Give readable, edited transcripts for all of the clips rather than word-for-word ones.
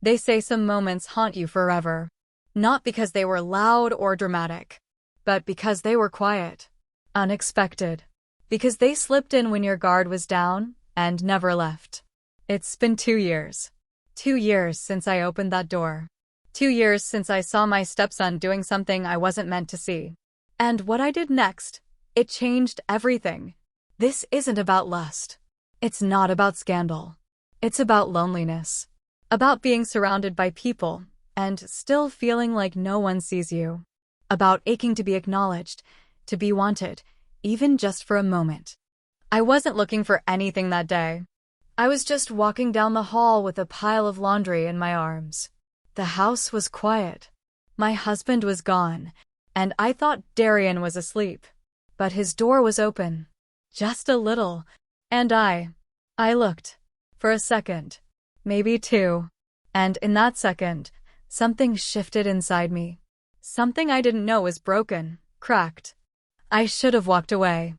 They say some moments haunt you forever. Not because they were loud or dramatic, but because they were quiet, unexpected. Because they slipped in when your guard was down and never left. It's been 2 years. 2 years since I opened that door. 2 years since I saw my stepson doing something I wasn't meant to see. And what I did next, it changed everything. This isn't about lust. It's not about scandal. It's about loneliness. About being surrounded by people and still feeling like no one sees you. About aching to be acknowledged, to be wanted, even just for a moment. I wasn't looking for anything that day. I was just walking down the hall with a pile of laundry in my arms. The house was quiet. My husband was gone, and I thought Darian was asleep. But his door was open. Just a little. And I looked. For a second. Maybe 2. And in that second, something shifted inside me. Something I didn't know was broken, cracked. I should have walked away.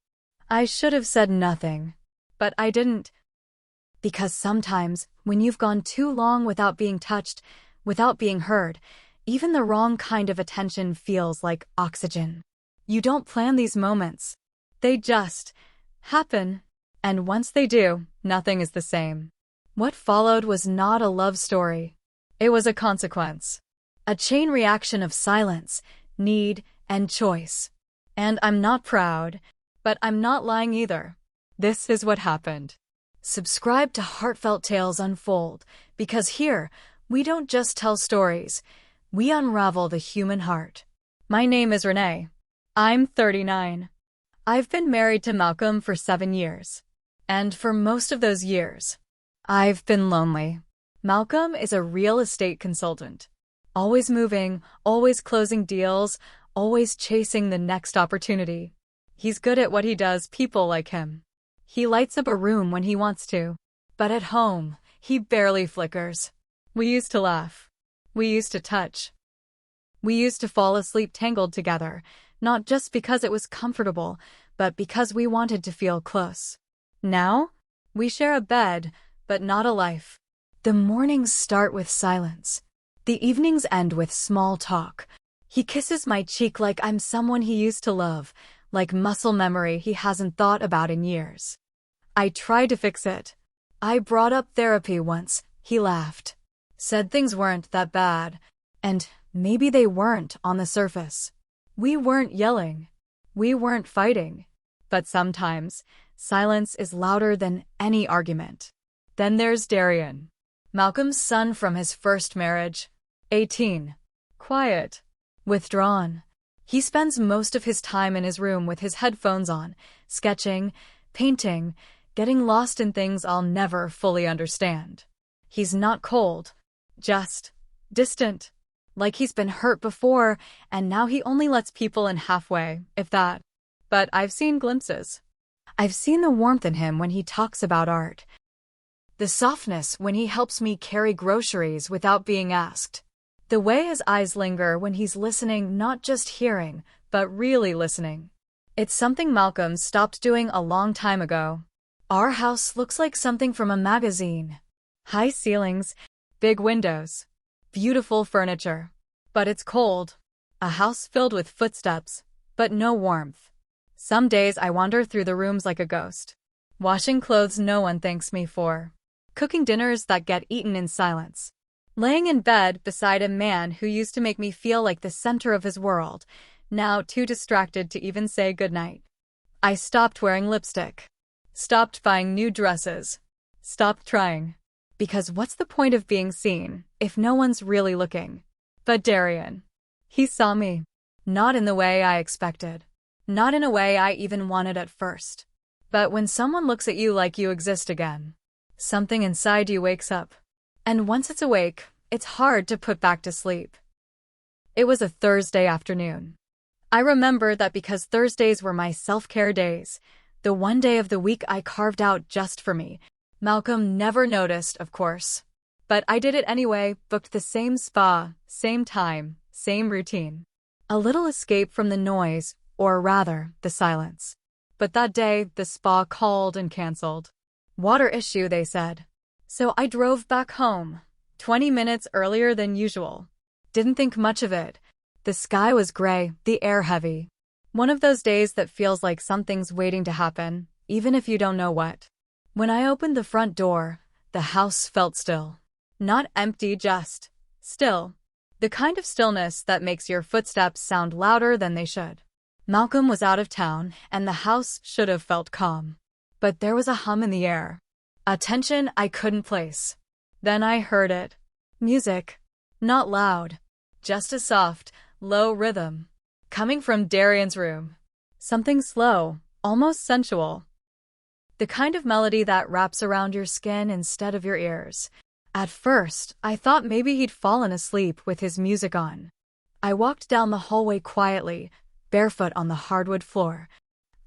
I should have said nothing. But I didn't. Because sometimes, when you've gone too long without being touched, without being heard, even the wrong kind of attention feels like oxygen. You don't plan these moments. They just happen. And once they do, nothing is the same. What followed was not a love story. It was a consequence. A chain reaction of silence, need, and choice. And I'm not proud, but I'm not lying either. This is what happened. Subscribe to Heartfelt Tales Unfold, because here, we don't just tell stories, we unravel the human heart. My name is Renee. I'm 39. I've been married to Malcolm for 7 years. And for most of those years, I've been lonely. Malcolm is a real estate consultant. Always moving, always closing deals, always chasing the next opportunity. He's good at what he does, people like him. He lights up a room when he wants to. But at home, he barely flickers. We used to laugh. We used to touch. We used to fall asleep tangled together, not just because it was comfortable, but because we wanted to feel close. Now, we share a bed, but not a life. The mornings start with silence. The evenings end with small talk. He kisses my cheek like I'm someone he used to love, like muscle memory he hasn't thought about in years. I tried to fix it. I brought up therapy once. He laughed. Said things weren't that bad. And maybe they weren't on the surface. We weren't yelling. We weren't fighting. But sometimes, silence is louder than any argument. Then there's Darian. Malcolm's son from his first marriage. 18. Quiet. Withdrawn. He spends most of his time in his room with his headphones on, sketching, painting, getting lost in things I'll never fully understand. He's not cold, just distant. Like he's been hurt before, and now he only lets people in halfway, if that. But I've seen glimpses. I've seen the warmth in him when he talks about art. The softness when he helps me carry groceries without being asked. The way his eyes linger when he's listening, not just hearing, but really listening. It's something Malcolm stopped doing a long time ago. Our house looks like something from a magazine. High ceilings, big windows, beautiful furniture. But it's cold. A house filled with footsteps, but no warmth. Some days I wander through the rooms like a ghost. Washing clothes no one thanks me for. Cooking dinners that get eaten in silence. Laying in bed beside a man who used to make me feel like the center of his world, now too distracted to even say goodnight. I stopped wearing lipstick. Stopped buying new dresses. Stopped trying. Because what's the point of being seen if no one's really looking? But Darian. He saw me. Not in the way I expected. Not in a way I even wanted at first. But when someone looks at you like you exist again, something inside you wakes up. And once it's awake, it's hard to put back to sleep. It was a Thursday afternoon. I remember that because Thursdays were my self-care days, the one day of the week I carved out just for me. Malcolm never noticed, of course. But I did it anyway, booked the same spa, same time, same routine. A little escape from the noise, or rather, the silence. But that day, the spa called and canceled. Water issue, they said. So I drove back home. 20 minutes earlier than usual. Didn't think much of it. The sky was gray, the air heavy. One of those days that feels like something's waiting to happen, even if you don't know what. When I opened the front door, the house felt still. Not empty, just still. The kind of stillness that makes your footsteps sound louder than they should. Malcolm was out of town, and the house should have felt calm. But there was a hum in the air. A tension I couldn't place. Then I heard it. Music. Not loud. Just a soft, low rhythm. Coming from Darian's room. Something slow, almost sensual. The kind of melody that wraps around your skin instead of your ears. At first, I thought maybe he'd fallen asleep with his music on. I walked down the hallway quietly, barefoot on the hardwood floor.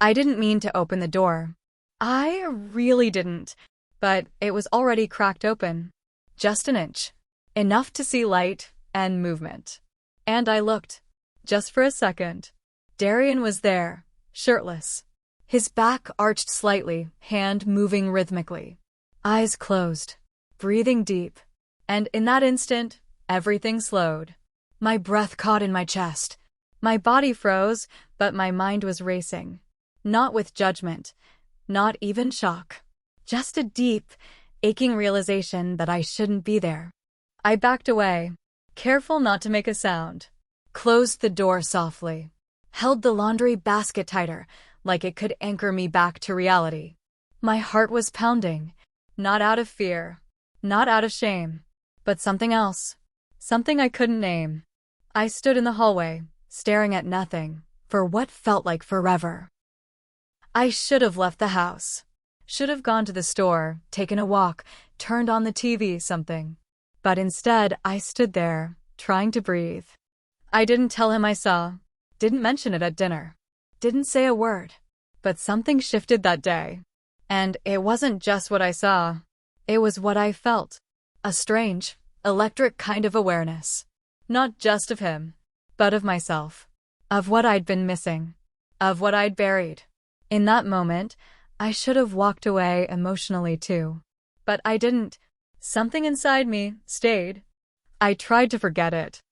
I didn't mean to open the door. I really didn't, but it was already cracked open. Just an inch. Enough to see light and movement. And I looked. Just for a second. Darian was there, shirtless. His back arched slightly, hand moving rhythmically. Eyes closed. Breathing deep. And in that instant, everything slowed. My breath caught in my chest. My body froze, but my mind was racing. Not with judgment. Not even shock. Just a deep, aching realization that I shouldn't be there. I backed away, careful not to make a sound. Closed the door softly. Held the laundry basket tighter, like it could anchor me back to reality. My heart was pounding. Not out of fear. Not out of shame. But something else. Something I couldn't name. I stood in the hallway, staring at nothing, for what felt like forever. I should have left the house. Should have gone to the store, taken a walk, turned on the TV, something. But instead, I stood there, trying to breathe. I didn't tell him I saw. Didn't mention it at dinner. Didn't say a word. But something shifted that day. And it wasn't just what I saw. It was what I felt. A strange, electric kind of awareness. Not just of him, but of myself. Of what I'd been missing. Of what I'd buried. In that moment, I should have walked away emotionally too. But I didn't. Something inside me stayed. I tried to forget it.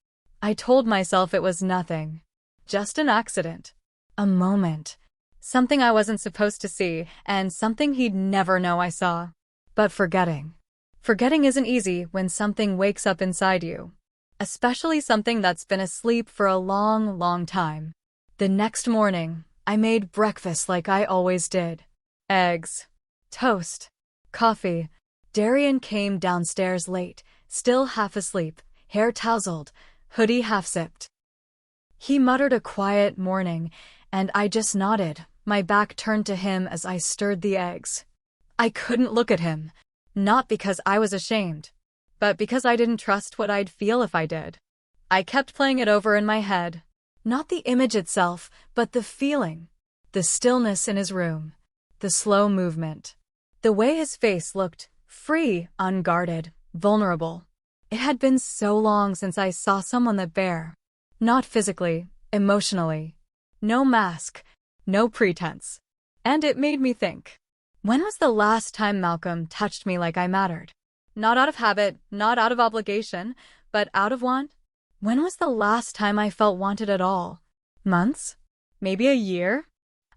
I told myself it was nothing. Just an accident. A moment. Something I wasn't supposed to see, and something he'd never know I saw. But forgetting. Forgetting isn't easy when something wakes up inside you. Especially something that's been asleep for a long, long time. The next morning, I made breakfast like I always did. Eggs. Toast. Coffee. Darian came downstairs late, still half asleep, hair tousled, hoodie half-zipped. He muttered a quiet morning, and I just nodded, my back turned to him as I stirred the eggs. I couldn't look at him, not because I was ashamed, but because I didn't trust what I'd feel if I did. I kept playing it over in my head. Not the image itself, but the feeling. The stillness in his room. The slow movement. The way his face looked, free, unguarded, vulnerable. It had been so long since I saw someone that bare. Not physically, emotionally. No mask, no pretense. And it made me think. When was the last time Malcolm touched me like I mattered? Not out of habit, not out of obligation, but out of want? When was the last time I felt wanted at all? Months? Maybe a year?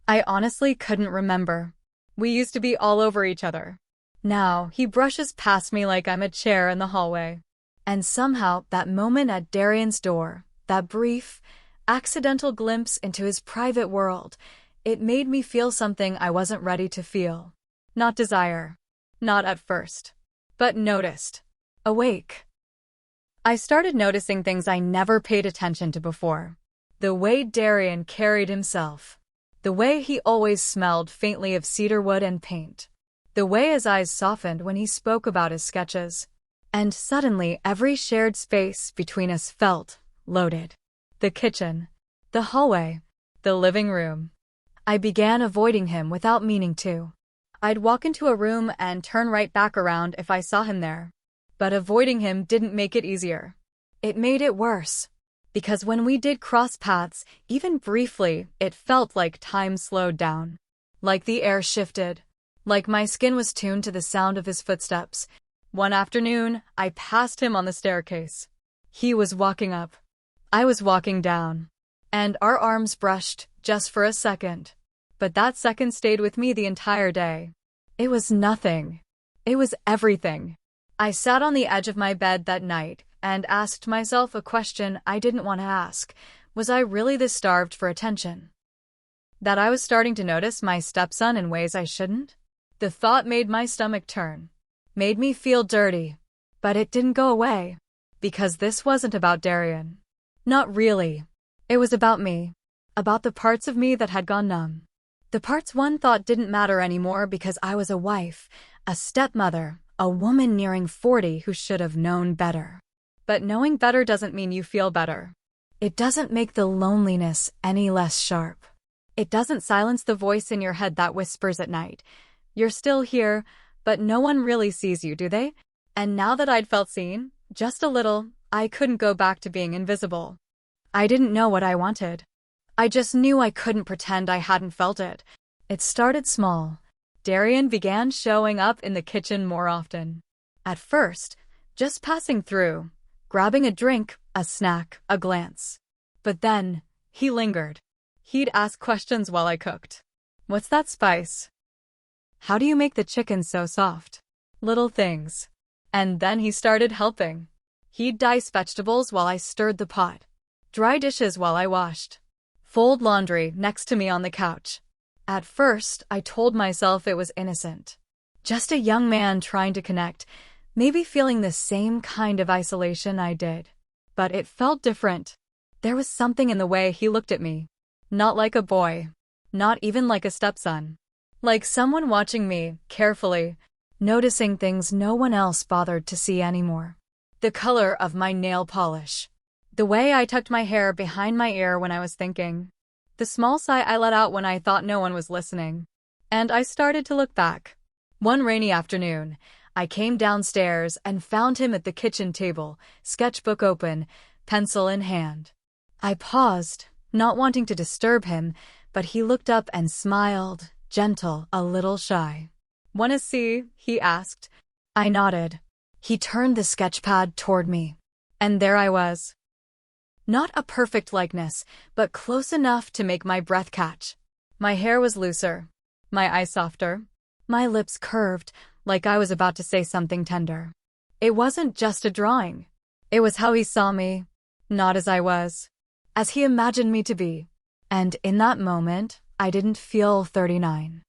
I honestly couldn't remember. We used to be all over each other. Now, he brushes past me like I'm a chair in the hallway. And somehow, that moment at Darian's door, that brief, accidental glimpse into his private world, it made me feel something I wasn't ready to feel. Not desire. Not at first. But noticed. Awake. I started noticing things I never paid attention to before. The way Darian carried himself. The way he always smelled faintly of cedarwood and paint. The way his eyes softened when he spoke about his sketches. And suddenly every shared space between us felt loaded. The kitchen. The hallway. The living room. I began avoiding him without meaning to. I'd walk into a room and turn right back around if I saw him there. But avoiding him didn't make it easier. It made it worse. Because when we did cross paths, even briefly, it felt like time slowed down. Like the air shifted. Like my skin was tuned to the sound of his footsteps. One afternoon, I passed him on the staircase. He was walking up. I was walking down. And our arms brushed, just for a second. But that second stayed with me the entire day. It was nothing. It was everything. I sat on the edge of my bed that night and asked myself a question I didn't want to ask. Was I really this starved for attention? That I was starting to notice my stepson in ways I shouldn't? The thought made my stomach turn. Made me feel dirty. But it didn't go away. Because this wasn't about Darian. Not really. It was about me. About the parts of me that had gone numb. The parts one thought didn't matter anymore because I was a wife, a stepmother, a woman nearing 40 who should have known better. But knowing better doesn't mean you feel better. It doesn't make the loneliness any less sharp. It doesn't silence the voice in your head that whispers at night. You're still here, but no one really sees you, do they? And now that I'd felt seen, just a little, I couldn't go back to being invisible. I didn't know what I wanted. I just knew I couldn't pretend I hadn't felt it. It started small. Darian began showing up in the kitchen more often. At first, just passing through, grabbing a drink, a snack, a glance. But then, he lingered. He'd ask questions while I cooked. What's that spice? How do you make the chicken so soft? Little things. And then he started helping. He'd dice vegetables while I stirred the pot. Dry dishes while I washed. Fold laundry next to me on the couch. At first, I told myself it was innocent. Just a young man trying to connect, maybe feeling the same kind of isolation I did. But it felt different. There was something in the way he looked at me. Not like a boy. Not even like a stepson. Like someone watching me, carefully, noticing things no one else bothered to see anymore. The color of my nail polish. The way I tucked my hair behind my ear when I was thinking. The small sigh I let out when I thought no one was listening. And I started to look back. One rainy afternoon, I came downstairs and found him at the kitchen table, sketchbook open, pencil in hand. I paused, not wanting to disturb him, but he looked up and smiled, gentle, a little shy. "Wanna see?" he asked. I nodded. He turned the sketchpad toward me. And there I was. Not a perfect likeness, but close enough to make my breath catch. My hair was looser. My eyes softer. My lips curved, like I was about to say something tender. It wasn't just a drawing. It was how he saw me. Not as I was. As he imagined me to be. And in that moment, I didn't feel 39.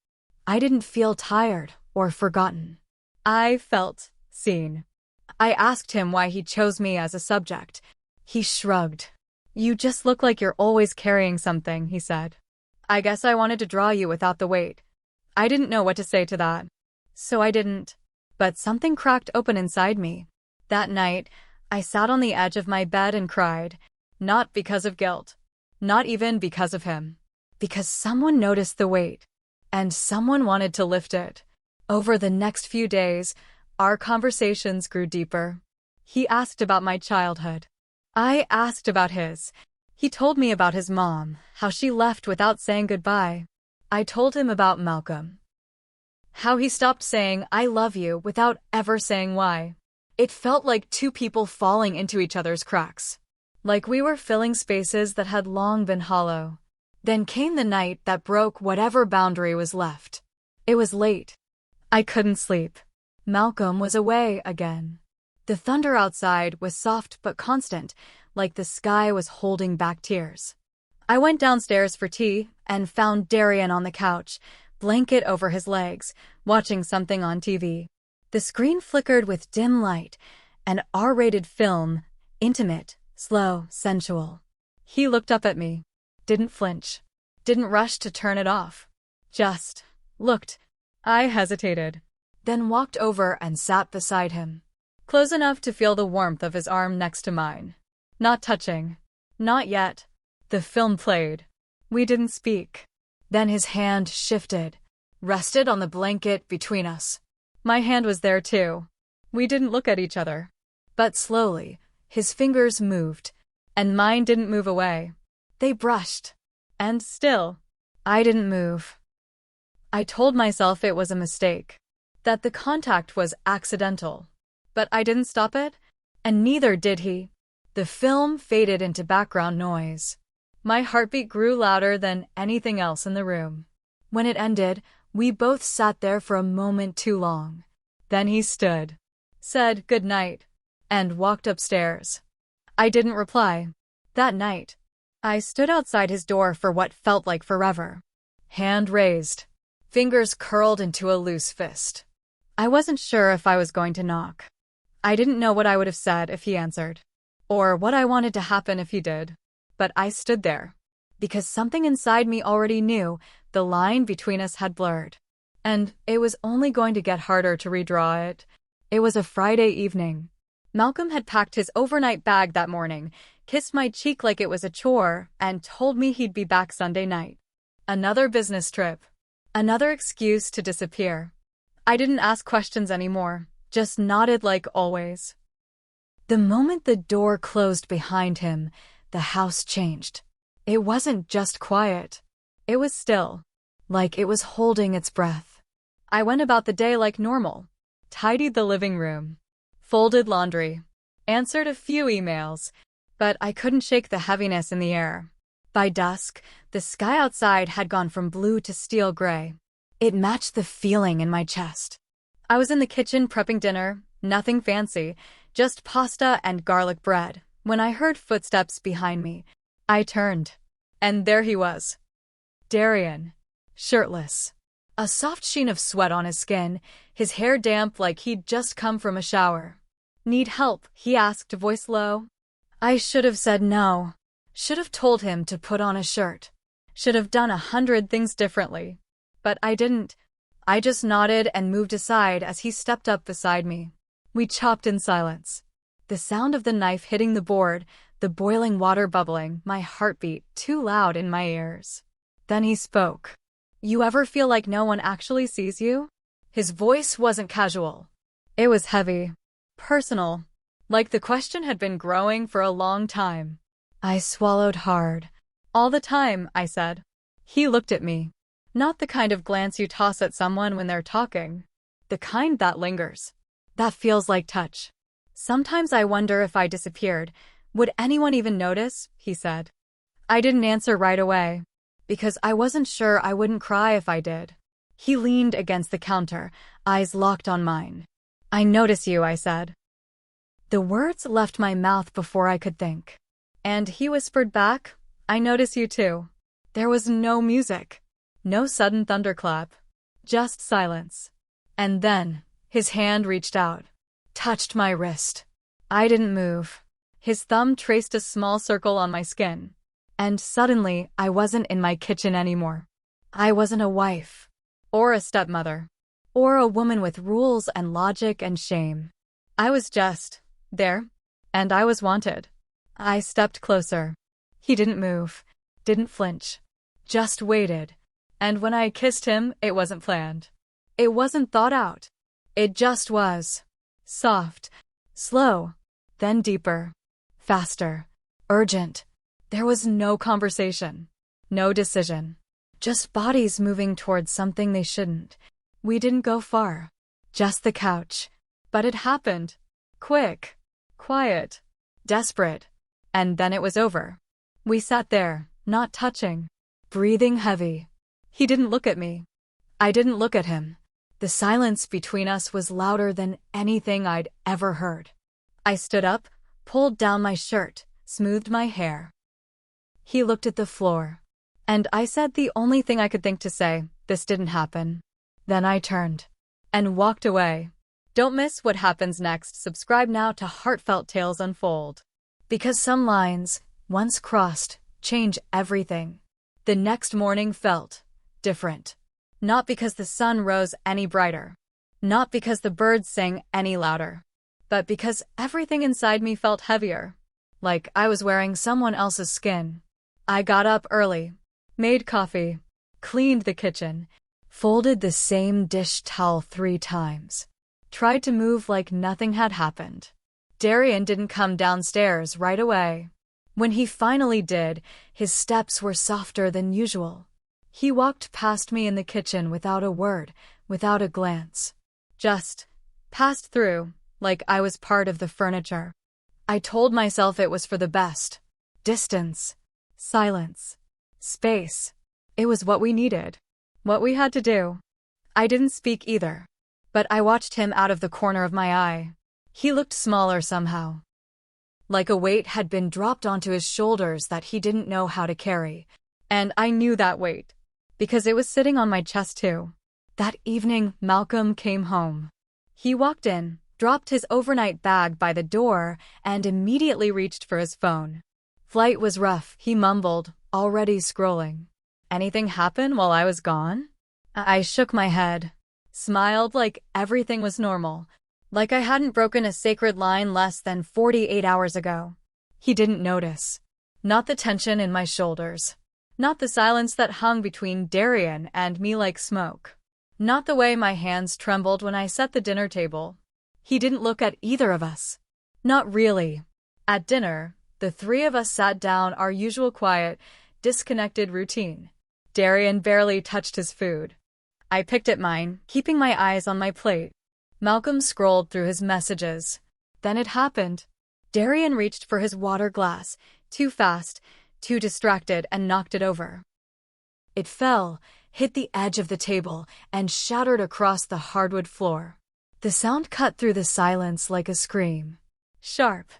I didn't feel tired or forgotten. I felt seen. I asked him why he chose me as a subject. He shrugged. "You just look like you're always carrying something," he said. "I guess I wanted to draw you without the weight." I didn't know what to say to that. So I didn't. But something cracked open inside me. That night, I sat on the edge of my bed and cried. Not because of guilt. Not even because of him. Because someone noticed the weight. And someone wanted to lift it. Over the next few days, our conversations grew deeper. He asked about my childhood. I asked about his. He told me about his mom, how she left without saying goodbye. I told him about Malcolm. How he stopped saying, "I love you," without ever saying why. It felt like two people falling into each other's cracks. Like we were filling spaces that had long been hollow. Then came the night that broke whatever boundary was left. It was late. I couldn't sleep. Malcolm was away again. The thunder outside was soft but constant, like the sky was holding back tears. I went downstairs for tea and found Darian on the couch, blanket over his legs, watching something on TV. The screen flickered with dim light, an R-rated film, intimate, slow, sensual. He looked up at me. Didn't flinch. Didn't rush to turn it off. Just looked. I hesitated. Then walked over and sat beside him. Close enough to feel the warmth of his arm next to mine. Not touching. Not yet. The film played. We didn't speak. Then his hand shifted, rested on the blanket between us. My hand was there too. We didn't look at each other. But slowly, his fingers moved, and mine didn't move away. They brushed. And still, I didn't move. I told myself it was a mistake. That the contact was accidental. But I didn't stop it, and neither did he. The film faded into background noise. My heartbeat grew louder than anything else in the room. When it ended, we both sat there for a moment too long. Then he stood, said good night, and walked upstairs. I didn't reply. That night, I stood outside his door for what felt like forever. Hand raised, fingers curled into a loose fist. I wasn't sure if I was going to knock. I didn't know what I would have said if he answered, or what I wanted to happen if he did. But I stood there, because something inside me already knew the line between us had blurred. And it was only going to get harder to redraw it. It was a Friday evening. Malcolm had packed his overnight bag that morning, kissed my cheek like it was a chore, and told me he'd be back Sunday night. Another business trip. Another excuse to disappear. I didn't ask questions anymore, just nodded like always. The moment the door closed behind him, the house changed. It wasn't just quiet. It was still, like it was holding its breath. I went about the day like normal. Tidied the living room. Folded laundry. Answered a few emails. But I couldn't shake the heaviness in the air. By dusk, the sky outside had gone from blue to steel gray. It matched the feeling in my chest. I was in the kitchen prepping dinner, nothing fancy, just pasta and garlic bread, when I heard footsteps behind me. I turned. And there he was. Darian. Shirtless. A soft sheen of sweat on his skin, his hair damp like he'd just come from a shower. Need help? He asked, voice low. I should have said no. Should have told him to put on a shirt. Should have done 100 things differently. But I didn't. I just nodded and moved aside as he stepped up beside me. We chopped in silence. The sound of the knife hitting the board, the boiling water bubbling, my heartbeat too loud in my ears. Then he spoke. You ever feel like no one actually sees you? His voice wasn't casual. It was heavy. Personal. Like the question had been growing for a long time. I swallowed hard. All the time, I said. He looked at me. Not the kind of glance you toss at someone when they're talking. The kind that lingers. That feels like touch. Sometimes I wonder if I disappeared, would anyone even notice? He said. I didn't answer right away, because I wasn't sure I wouldn't cry if I did. He leaned against the counter, eyes locked on mine. I notice you, I said. The words left my mouth before I could think. And he whispered back, I notice you too. There was no music. No sudden thunderclap. Just silence. And then, his hand reached out. Touched my wrist. I didn't move. His thumb traced a small circle on my skin. And suddenly, I wasn't in my kitchen anymore. I wasn't a wife. Or a stepmother. Or a woman with rules and logic and shame. I was just there. And I was wanted. I stepped closer. He didn't move. Didn't flinch. Just waited. And when I kissed him, it wasn't planned. It wasn't thought out. It just was. Soft. Slow. Then deeper. Faster. Urgent. There was no conversation. No decision. Just bodies moving towards something they shouldn't. We didn't go far. Just the couch. But it happened. Quick. Quiet. Desperate. And then it was over. We sat there, not touching. Breathing heavy. He didn't look at me. I didn't look at him. The silence between us was louder than anything I'd ever heard. I stood up, pulled down my shirt, smoothed my hair. He looked at the floor. And I said the only thing I could think to say, this didn't happen. Then I turned. And walked away. Don't miss what happens next. Subscribe now to Heartfelt Tales Unfold. Because some lines, once crossed, change everything. The next morning felt different. Not because the sun rose any brighter. Not because the birds sang any louder. But because everything inside me felt heavier. Like I was wearing someone else's skin. I got up early. Made coffee. Cleaned the kitchen. Folded the same dish towel 3 times. Tried to move like nothing had happened. Darian didn't come downstairs right away. When he finally did, his steps were softer than usual. He walked past me in the kitchen without a word, without a glance. Just passed through, like I was part of the furniture. I told myself it was for the best. Distance. Silence. Space. It was what we needed. What we had to do. I didn't speak either. But I watched him out of the corner of my eye. He looked smaller somehow. Like a weight had been dropped onto his shoulders that he didn't know how to carry. And I knew that weight. Because it was sitting on my chest too. That evening, Malcolm came home. He walked in, dropped his overnight bag by the door, and immediately reached for his phone. Flight was rough, he mumbled, already scrolling. Anything happen while I was gone? I shook my head. Smiled like everything was normal. Like I hadn't broken a sacred line less than 48 hours ago. He didn't notice. Not the tension in my shoulders. Not the silence that hung between Darian and me like smoke. Not the way my hands trembled when I set the dinner table. He didn't look at either of us. Not really. At dinner, the three of us sat down our usual quiet, disconnected routine. Darian barely touched his food. I picked at mine, keeping my eyes on my plate. Malcolm scrolled through his messages. Then it happened. Darian reached for his water glass, too fast, too distracted, and knocked it over. It fell, hit the edge of the table, and shattered across the hardwood floor. The sound cut through the silence like a scream. Sharp,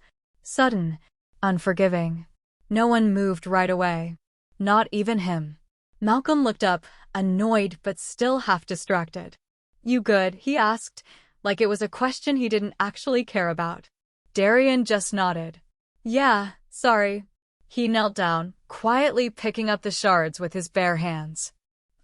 sudden, unforgiving. No one moved right away. Not even him. Malcolm looked up, annoyed but still half distracted. "You good?" he asked, like it was a question he didn't actually care about. Darian just nodded. "Yeah, sorry." He knelt down, quietly picking up the shards with his bare hands.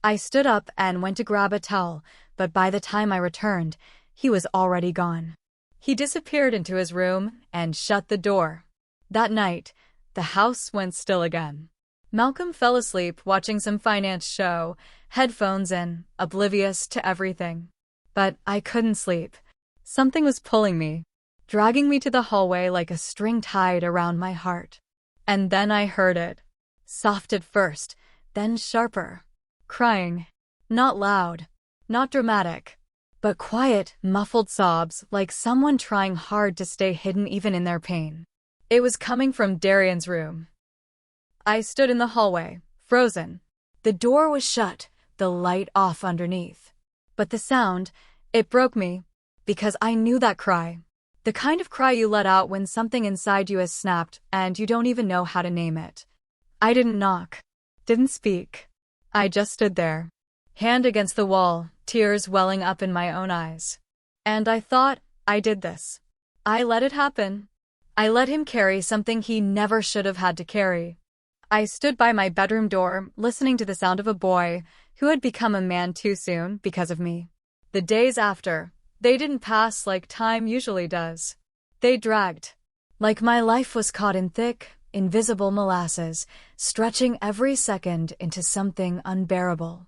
I stood up and went to grab a towel, but by the time I returned, he was already gone. He disappeared into his room and shut the door. That night, the house went still again. Malcolm fell asleep watching some finance show, headphones in, oblivious to everything. But I couldn't sleep. Something was pulling me, dragging me to the hallway like a string tied around my heart. And then I heard it. Soft at first, then sharper. Crying. Not loud, not dramatic, but quiet, muffled sobs like someone trying hard to stay hidden even in their pain. It was coming from Darian's room. I stood in the hallway, frozen. The door was shut, the light off underneath. But the sound, it broke me, because I knew that cry. The kind of cry you let out when something inside you has snapped and you don't even know how to name it. I didn't knock, didn't speak. I just stood there, hand against the wall, tears welling up in my own eyes. And I thought, I did this. I let it happen. I let him carry something he never should have had to carry. I stood by my bedroom door, listening to the sound of a boy who had become a man too soon because of me. The days after, they didn't pass like time usually does. They dragged. Like my life was caught in thick, invisible molasses, stretching every second into something unbearable.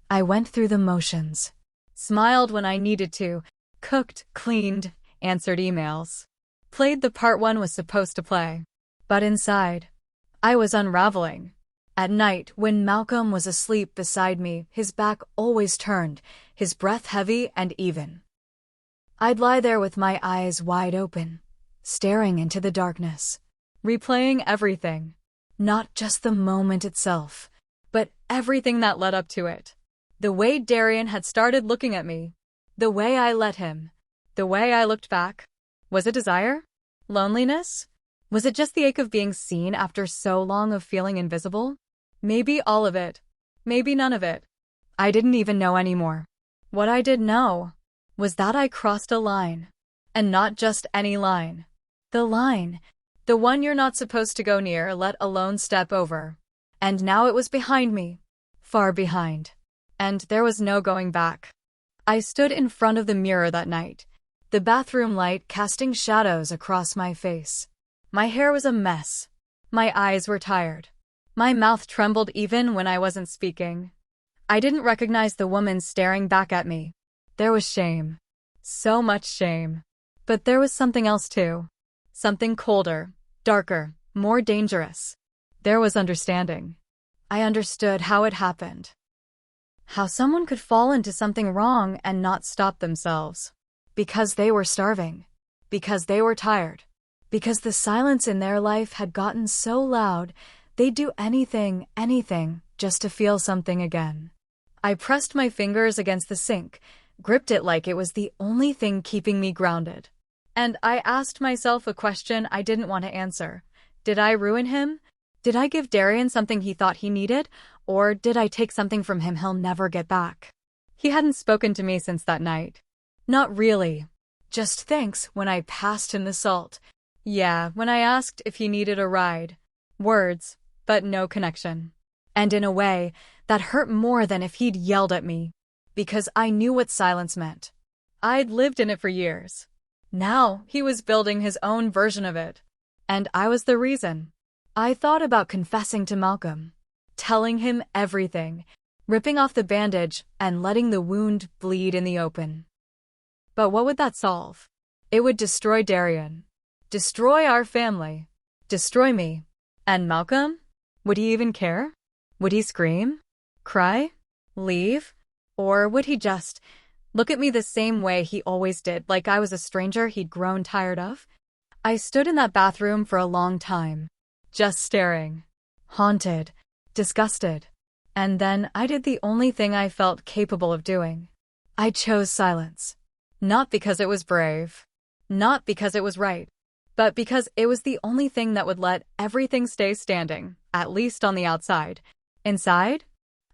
I went through the motions. Smiled when I needed to, cooked, cleaned, answered emails. Played the part one was supposed to play. But inside, I was unraveling. At night, when Malcolm was asleep beside me, his back always turned, his breath heavy and even. I'd lie there with my eyes wide open, staring into the darkness, replaying everything. Not just the moment itself, but everything that led up to it. The way Darian had started looking at me. The way I let him. The way I looked back. Was it desire? Loneliness? Was it just the ache of being seen after so long of feeling invisible? Maybe all of it. Maybe none of it. I didn't even know anymore. What I did know was that I crossed a line. And not just any line. The line. The one you're not supposed to go near, let alone step over. And now it was behind me. Far behind. And there was no going back. I stood in front of the mirror that night, the bathroom light casting shadows across my face. My hair was a mess. My eyes were tired. My mouth trembled even when I wasn't speaking. I didn't recognize the woman staring back at me. There was shame. So much shame. But there was something else too. Something colder, darker, more dangerous. There was understanding. I understood how it happened. How someone could fall into something wrong and not stop themselves. Because they were starving. because they were tired. Because the silence in their life had gotten so loud, they'd do anything, just to feel something again. I pressed my fingers against the sink, gripped it like it was the only thing keeping me grounded. And I asked myself a question I didn't want to answer. Did I ruin him? Did I give Darian something he thought he needed? Or did I take something from him he'll never get back? He hadn't spoken to me since that night. Not really. Just thanks when I passed him the salt. Yeah, when I asked if he needed a ride. Words, but no connection. And in a way, that hurt more than if he'd yelled at me. Because I knew what silence meant. I'd lived in it for years. Now, he was building his own version of it. And I was the reason. I thought about confessing to Malcolm. Telling him everything. Ripping off the bandage and letting the wound bleed in the open. But what would that solve? It would destroy Darian. Destroy our family. Destroy me. And Malcolm? Would he even care? Would he scream? Cry? Leave? Or would he just look at me the same way he always did, like I was a stranger he'd grown tired of? I stood in that bathroom for a long time, just staring, haunted, disgusted. And then I did the only thing I felt capable of doing. I chose silence. Not because it was brave. Not because it was right. But because it was the only thing that would let everything stay standing, at least on the outside. Inside,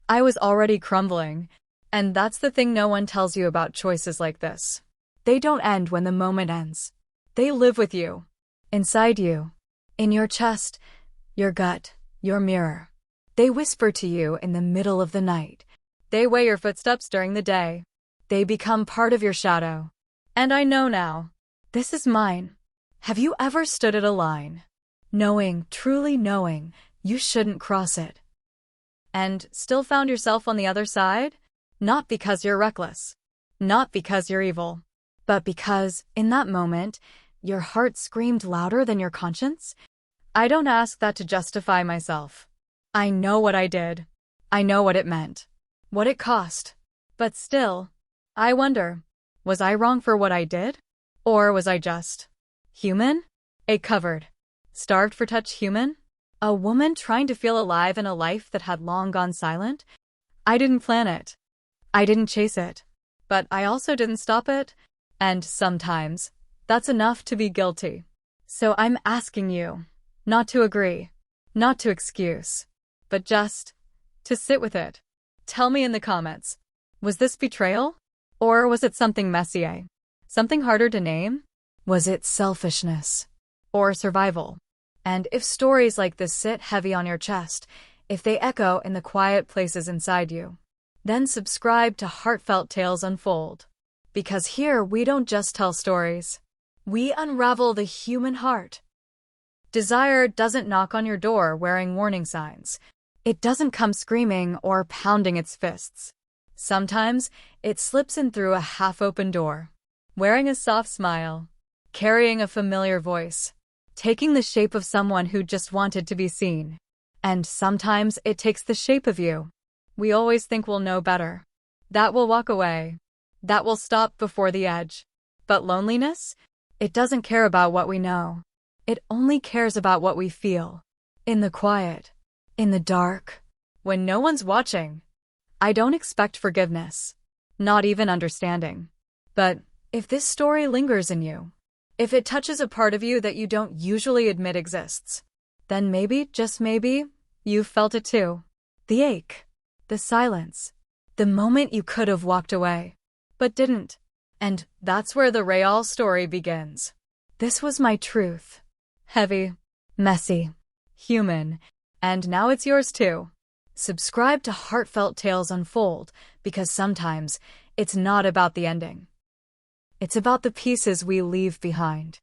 I was already crumbling. And that's the thing no one tells you about choices like this. They don't end when the moment ends. They live with you. Inside you. In your chest, your gut, your mirror. They whisper to you in the middle of the night. They weigh your footsteps during the day. They become part of your shadow. And I know now. This is mine. Have you ever stood at a line, knowing, truly knowing, you shouldn't cross it, and still found yourself on the other side? Not because you're reckless, not because you're evil, but because, in that moment, your heart screamed louder than your conscience? I don't ask that to justify myself. I know what I did. I know what it meant, what it cost. But still, I wonder, was I wrong for what I did? Or was I just human? A covered, starved for touch human? A woman trying to feel alive in a life that had long gone silent? I didn't plan it. I didn't chase it. But I also didn't stop it. And sometimes, that's enough to be guilty. So I'm asking you, not to agree, not to excuse, but just to sit with it. Tell me in the comments, was this betrayal? Or was it something messier? Something harder to name? Was it selfishness? Or survival? And if stories like this sit heavy on your chest, if they echo in the quiet places inside you, then subscribe to Heartfelt Tales Unfold. Because here we don't just tell stories. We unravel the human heart. Desire doesn't knock on your door wearing warning signs. It doesn't come screaming or pounding its fists. Sometimes it slips in through a half-open door, wearing a soft smile, carrying a familiar voice, taking the shape of someone who just wanted to be seen. And sometimes it takes the shape of you. We always think we'll know better, that we'll walk away, that we'll stop before the edge. But loneliness? It doesn't care about what we know. It only cares about what we feel. In the quiet, in the dark, when no one's watching. I don't expect forgiveness, not even understanding. But if this story lingers in you, if it touches a part of you that you don't usually admit exists, then maybe, just maybe, you've felt it too. The ache, the silence, the moment you could have walked away, but didn't. And that's where the Rayal story begins. This was my truth. Heavy, messy, human, and now it's yours too. Subscribe to Heartfelt Tales Unfold, because sometimes it's not about the ending. It's about the pieces we leave behind.